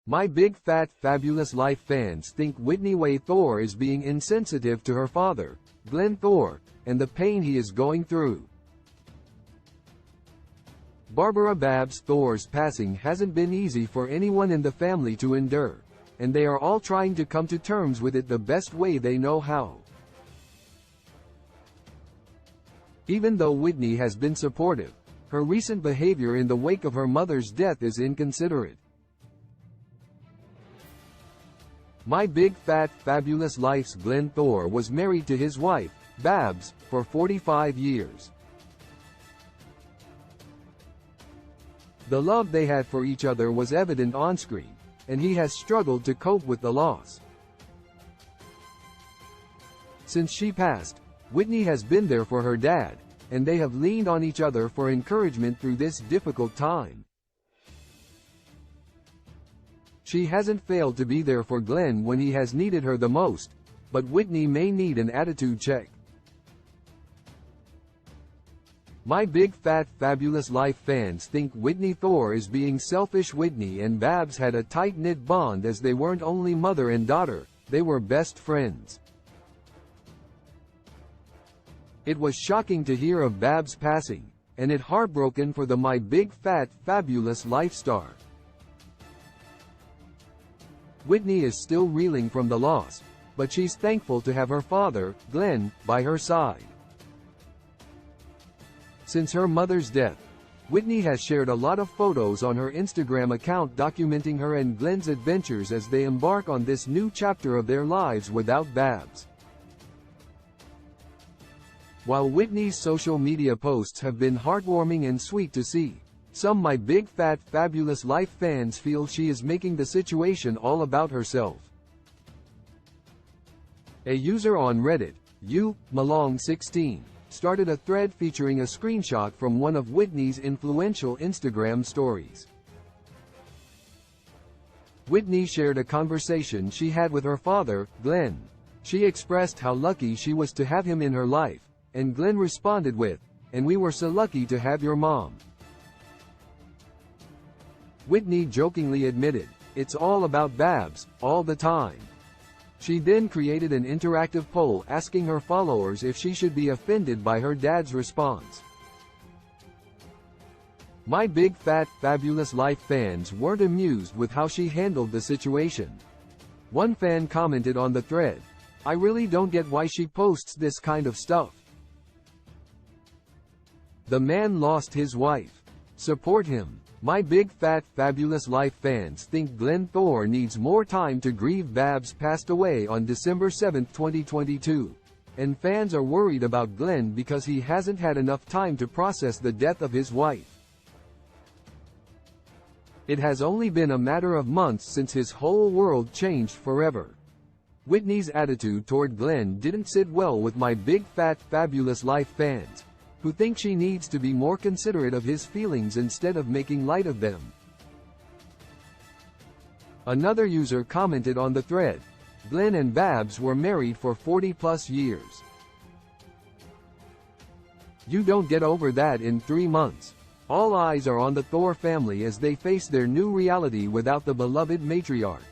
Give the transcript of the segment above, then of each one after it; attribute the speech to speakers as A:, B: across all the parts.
A: My big fat fabulous life fans think Whitney Thor is being insensitive to her father, Glenn Thor, and the pain he is going through. Barbara Babs Thor's passing hasn't been easy for anyone in the family to endure, and they are all trying to come to terms with it the best way they know how. Even though Whitney has been supportive, her recent behavior in the wake of her mother's death is inconsiderate. My big fat fabulous life's Glenn Thor was married to his wife, Babs, for 45 years. The love they had for each other was evident on screen, and he has struggled to cope with the loss. Since she passed, Whitney has been there for her dad, and they have leaned on each other for encouragement through this difficult time. She hasn't failed to be there for Glenn when he has needed her the most, but Whitney may need an attitude check. My big fat fabulous life fans think Whitney Thor is being selfish. Whitney and Babs had a tight-knit bond as they weren't only mother and daughter, they were best friends. It was shocking to hear of Babs' passing, and it heartbroken for the My Big Fat Fabulous Life star. Whitney is still reeling from the loss, but she's thankful to have her father, Glenn, by her side. Since her mother's death, Whitney has shared a lot of photos on her Instagram account documenting her and Glenn's adventures as they embark on this new chapter of their lives without Babs. While Whitney's social media posts have been heartwarming and sweet to see, some My Big Fat Fabulous Life fans feel she is making the situation all about herself. A user on Reddit, Malong16, started a thread featuring a screenshot from one of Whitney's influential Instagram stories. Whitney shared a conversation she had with her father, Glenn. She expressed how lucky she was to have him in her life, and Glenn responded with, "And we were so lucky to have your mom." Whitney jokingly admitted, "It's all about Babs, all the time." She then created an interactive poll asking her followers if she should be offended by her dad's response. My Big Fat Fabulous Life fans weren't amused with how she handled the situation. One fan commented on the thread, "I really don't get why she posts this kind of stuff. The man lost his wife. Support him." My Big Fat Fabulous Life fans think Glenn Thor needs more time to grieve. Babs passed away on December 7, 2022, and fans are worried about Glenn because he hasn't had enough time to process the death of his wife. It has only been a matter of months since his whole world changed forever. Whitney's attitude toward Glenn didn't sit well with My Big Fat Fabulous Life fans, who think she needs to be more considerate of his feelings instead of making light of them. Another user commented on the thread, "Glenn and Babs were married for 40+ years. You don't get over that in 3 months." All eyes are on the Thor family as they face their new reality without the beloved matriarch.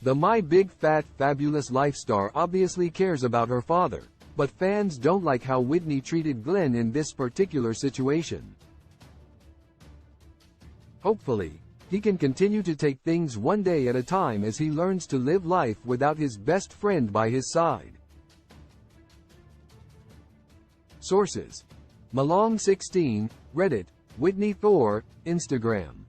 A: The My Big Fat Fabulous Life star obviously cares about her father, but fans don't like how Whitney treated Glenn in this particular situation. Hopefully, he can continue to take things one day at a time as he learns to live life without his best friend by his side. Sources: Malong16, Reddit, Whitney Thor, Instagram.